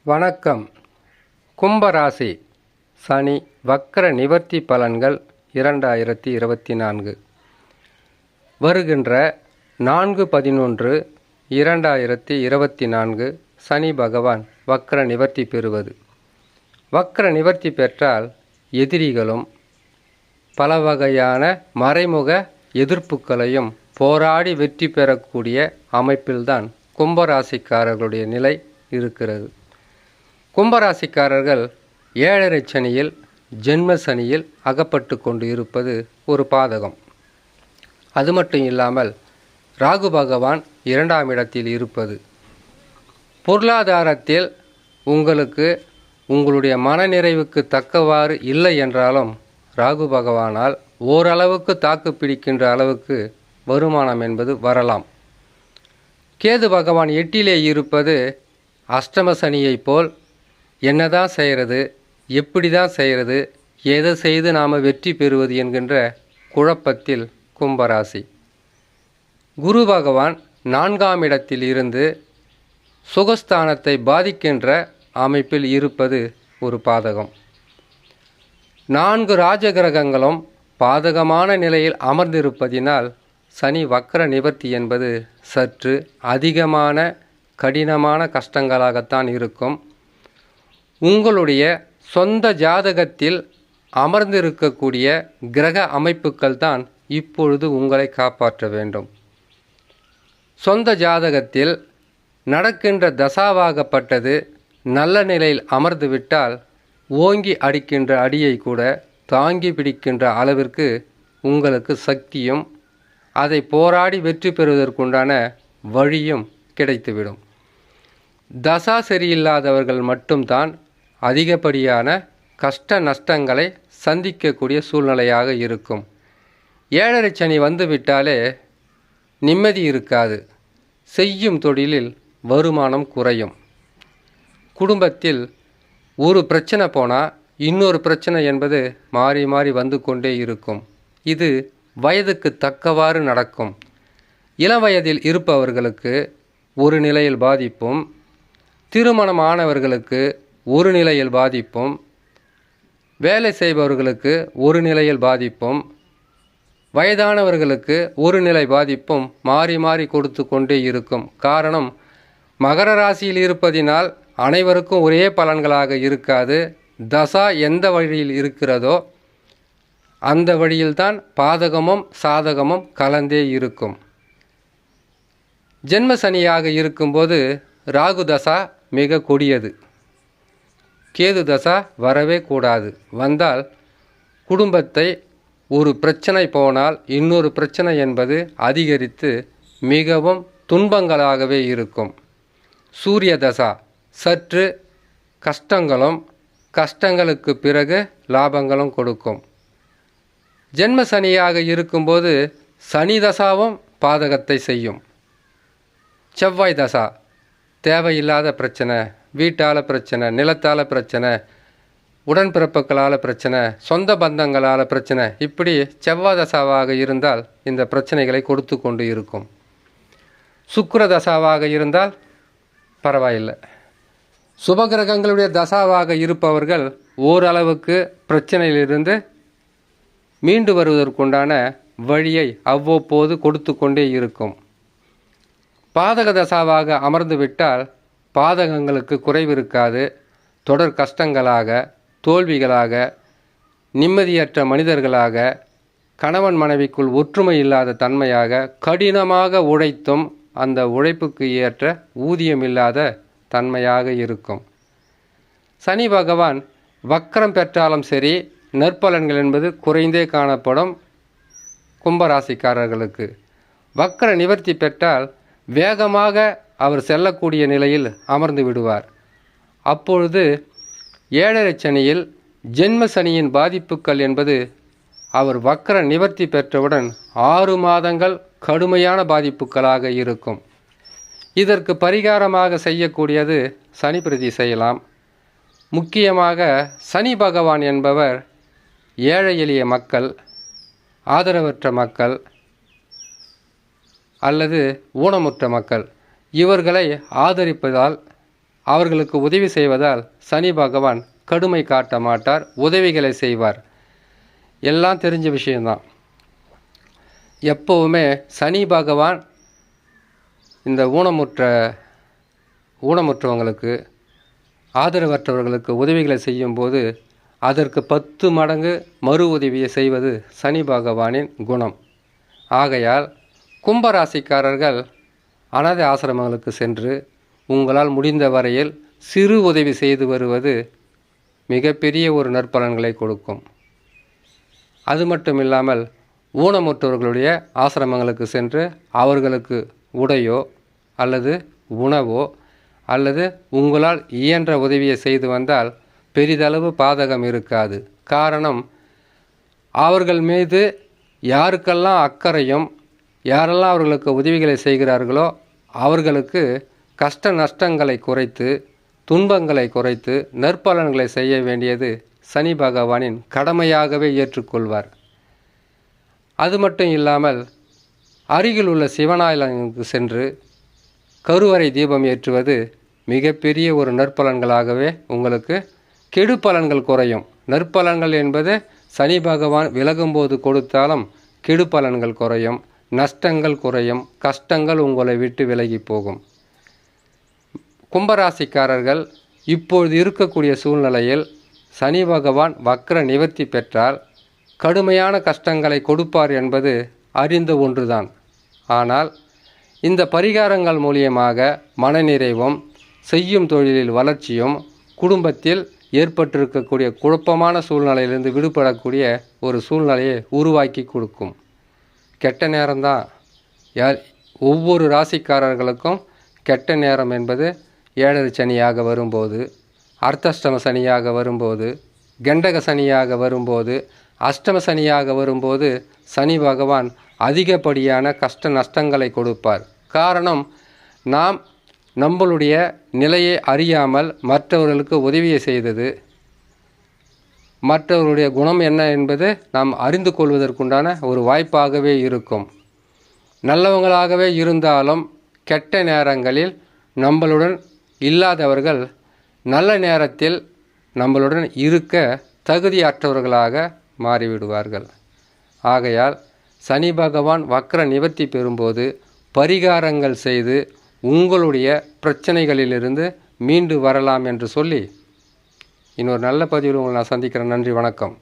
வணக்கம். கும்பராசி சனி வக்ர நிவர்த்தி பலன்கள் 2024. வருகின்ற 4/11/2024 சனி பகவான் வக்ர நிவர்த்தி பெறுவது. வக்ர நிவர்த்தி பெற்றால் எதிரிகளும் பல வகையான மறைமுக எதிர்ப்புகளையும் போராடி வெற்றி பெறக்கூடிய அமைப்பில்தான் கும்பராசிக்காரர்களுடைய நிலை இருக்கிறது. கும்பராசிக்காரர்கள் 7.5 சனியில் ஜென்ம சனியில் அகப்பட்டு கொண்டு இருப்பது ஒரு பாதகம். அது மட்டும் இல்லாமல் ராகு பகவான் 2ஆம் இடத்தில் இருப்பது பொருளாதாரத்தில் உங்களுக்கு உங்களுடைய மனநிறைவுக்கு தக்கவாறு இல்லை என்றாலும் ராகு பகவானால் ஓரளவுக்கு தாக்கு பிடிக்கின்ற அளவுக்கு வருமானம் என்பது வரலாம். கேது பகவான் 8லே இருப்பது அஷ்டம சனியை போல் என்னதான் செய்கிறது, எப்படி தான் செய்கிறது, எதை செய்து நாம் வெற்றி பெறுவது என்கின்ற குழப்பத்தில் கும்பராசி. குரு பகவான் 4ஆம் இடத்தில் இருந்து சுகஸ்தானத்தை பாதிக்கின்ற அமைப்பில் இருப்பது ஒரு பாதகம். 4 ராஜகிரகங்களும் பாதகமான நிலையில் அமர்ந்திருப்பதினால் சனி வக்ர நிவர்த்தி என்பது சற்று அதிகமான கடினமான கஷ்டங்களாகத்தான் இருக்கும். உங்களுடைய சொந்த ஜாதகத்தில் அமர்ந்திருக்கக்கூடிய கிரக அமைப்புகள் தான் இப்பொழுது உங்களை காப்பாற்ற வேண்டும். சொந்த ஜாதகத்தில் நடக்கின்ற தசாவாகப்பட்டது நல்ல நிலையில் அமர்ந்துவிட்டால் ஓங்கி அடிக்கின்ற அடியை கூட தாங்கி பிடிக்கின்ற அளவிற்கு உங்களுக்கு சக்தியும் அதை போராடி வெற்றி பெறுவதற்குண்டான வழியும் கிடைத்துவிடும். தசா சரியில்லாதவர்கள் மட்டும்தான் அதிகப்படியான கஷ்ட நஷ்டங்களை சந்திக்கக்கூடிய சூழ்நிலையாக இருக்கும். 7.5 சனி வந்துவிட்டாலே நிம்மதி இருக்காது. செய்யும் தொழிலில் வருமானம் குறையும். குடும்பத்தில் ஒரு பிரச்சனை போனால் இன்னொரு பிரச்சனை என்பது மாறி மாறி வந்து கொண்டே இருக்கும். இது வயதுக்கு தக்கவாறு நடக்கும். இளம் வயதில் இருப்பவர்களுக்கு ஒரு நிலையில் பாதிப்பும், திருமணமானவர்களுக்கு ஒரு நிலையில் பாதிப்பும், வேலை செய்பவர்களுக்கு ஒரு நிலையில் பாதிப்பும், வயதானவர்களுக்கு ஒரு நிலை பாதிப்பும் மாறி மாறி கொடுத்து கொண்டே இருக்கும். காரணம், மகர ராசியில் இருப்பதினால் அனைவருக்கும் ஒரே பலன்களாக இருக்காது. தசா எந்த வழியில் இருக்கிறதோ அந்த வழியில்தான் பாதகமும் சாதகமும் கலந்தே இருக்கும். ஜென்ம சனியாக இருக்கும்போது ராகு தசா மிக கொடியது. கேது தசா வரவே கூடாது. வந்தால் குடும்பத்தை ஒரு பிரச்சனை போனால் இன்னொரு பிரச்சனை என்பது அதிகரித்து மிகவும் துன்பங்களாகவே இருக்கும். சூரிய தசா சற்று கஷ்டங்களும், கஷ்டங்களுக்கு பிறகு லாபங்களும் கொடுக்கும். ஜென்ம சனியாக இருக்கும்போது சனி தசாவும் பாதகத்தை செய்யும். செவ்வாய் தசா தேவையில்லாத பிரச்சனை, வீட்டால் பிரச்சனை, நிலத்தால் பிரச்சனை, உடன்பிறப்புகளால் பிரச்சனை, சொந்த பந்தங்களால் பிரச்சனை, இப்படி செவ்வாய் தசாவாக இருந்தால் இந்த பிரச்சனைகளை கொடுத்து கொண்டு இருக்கும். சுக்கிர தசாவாக இருந்தால் பரவாயில்லை. சுபகிரகங்களுடைய தசாவாக இருப்பவர்கள் ஓரளவுக்கு பிரச்சனையிலிருந்து மீண்டு வருவதற்குண்டான வழியை அவ்வப்போது கொடுத்து கொண்டே இருக்கும். பாதக தசாவாக அமர்ந்து விட்டால் பாதகங்களுக்கு குறைவிருக்காது. தொடர் கஷ்டங்களாக, தோல்விகளாக, நிம்மதியற்ற மனிதர்களாக, கணவன் மனைவிக்குள் ஒற்றுமை இல்லாத தன்மையாக, கடினமாக உழைத்தும் அந்த உழைப்புக்கு ஏற்ற ஊதியம் இல்லாத தன்மையாக இருக்கும். சனி பகவான் வக்ரம் பெற்றாலும் சரி, நற்பலன்கள் என்பது குறைந்தே காணப்படும். கும்பராசிக்காரர்களுக்கு வக்ர நிவர்த்தி பெற்றால் வேகமாக அவர் செல்லக்கூடிய நிலையில் அமர்ந்து விடுவார். அப்பொழுது 7.5 சனியில் ஜென்ம சனியின் பாதிப்புகள் என்பது அவர் வக்ர நிவர்த்தி பெற்றவுடன் 6 மாதங்கள் கடுமையான பாதிப்புகளாக இருக்கும். இதற்கு பரிகாரமாக செய்யக்கூடியது சனி பிரதி செய்யலாம். முக்கியமாக சனி பகவான் என்பவர் ஏழை எளிய மக்கள், ஆதரவற்ற மக்கள் அல்லது ஊனமுற்ற மக்கள் இவர்களை ஆதரிப்பதால் அவர்களுக்கு உதவி செய்வதால் சனி பகவான் கடுமை காட்ட மாட்டார், உதவிகளை செய்வார். எல்லாம் தெரிஞ்ச விஷயந்தான். எப்போவுமே சனி பகவான் இந்த ஊனமுற்றவங்களுக்கு, ஆதரவற்றவர்களுக்கு உதவிகளை செய்யும்போது அதற்கு 10 மடங்கு மறு உதவியை செய்வது சனி பகவானின் குணம். ஆகையால் கும்பராசிக்காரர்கள் அனாதை ஆசிரமங்களுக்கு சென்று உங்களால் முடிந்த வரையில் சிறு உதவி செய்து வருவது மிகப்பெரிய ஒரு நற்பலன்களை கொடுக்கும். அது மட்டும் இல்லாமல் ஊனமுற்றவர்களுடைய ஆசிரமங்களுக்கு சென்று அவர்களுக்கு உடையோ அல்லது உணவோ அல்லது உங்களால் இயன்ற உதவியை செய்து வந்தால் பெரிதளவு பாதகம் இருக்காது. காரணம், அவர்கள் மீது யாருக்கெல்லாம் அக்கறையும் யாரெல்லாம் அவர்களுக்கு உதவிகளை செய்கிறார்களோ அவர்களுக்கு கஷ்ட நஷ்டங்களை குறைத்து, துன்பங்களை குறைத்து நற்பலன்களை செய்ய வேண்டியது சனி பகவானின் கடமையாகவே ஏற்றுக்கொள்வார். அது மட்டும் இல்லாமல் அருகில் உள்ள சிவனாலயங்களுக்கு சென்று கருவறை தீபம் ஏற்றுவது மிகப்பெரிய ஒரு நற்பலன்களாகவே உங்களுக்கு கெடு பலன்கள் குறையும். நற்பலன்கள் என்பது சனி பகவான் விலகும்போது கொடுத்தாலும் கெடு பலன்கள் குறையும், நஷ்டங்கள் குறையும், கஷ்டங்கள் உங்களை விட்டு விலகி போகும். கும்பராசிக்காரர்கள் இப்பொழுது இருக்கக்கூடிய சூழ்நிலையில் சனி பகவான் வக்ர நிவர்த்தி பெற்றால் கடுமையான கஷ்டங்களை கொடுப்பார் என்பது அறிந்த ஒன்றுதான். ஆனால் இந்த பரிகாரங்கள் மூலியமாக மனநிறைவும், செய்யும் தொழிலில் வளர்ச்சியும், குடும்பத்தில் ஏற்பட்டிருக்கக்கூடிய குழப்பமான சூழ்நிலையிலிருந்து விடுபடக்கூடிய ஒரு சூழ்நிலையை உருவாக்கி கொடுக்கும். கெட்ட நேரம்தான். ஒவ்வொரு ராசிக்காரர்களுக்கும் கெட்ட நேரம் என்பது 7 சனியாக வரும்போது, அர்த்தஷ்டம சனியாக வரும்போது, கண்டக சனியாக வரும்போது, அஷ்டம சனியாக வரும்போது சனி பகவான் அதிகப்படியான கஷ்ட நஷ்டங்களை கொடுப்பார். காரணம், நாம் நம்மளுடைய நிலையை அறியாமல் மற்றவர்களுக்கு உதவியை செய்தது, மற்றவர்களுடைய குணம் என்ன என்பது நாம் அறிந்து கொள்வதற்குண்டான ஒரு வாய்ப்பாகவே இருக்கும். நல்லவங்களாகவே இருந்தாலும் கெட்ட நேரங்களில் நம்மளுடன் இல்லாதவர்கள் நல்ல நேரத்தில் நம்மளுடன் இருக்க தகுதியற்றவர்களாக மாறிவிடுவார்கள். ஆகையால் சனி பகவான் வக்ர நிவர்த்தி பெறும்போது பரிகாரங்கள் செய்து உங்களுடைய பிரச்சனைகளிலிருந்து மீண்டு வரலாம் என்று சொல்லி இன்னொரு நல்ல பதிவில் உங்களை நான் சந்திக்கிறேன். நன்றி, வணக்கம்.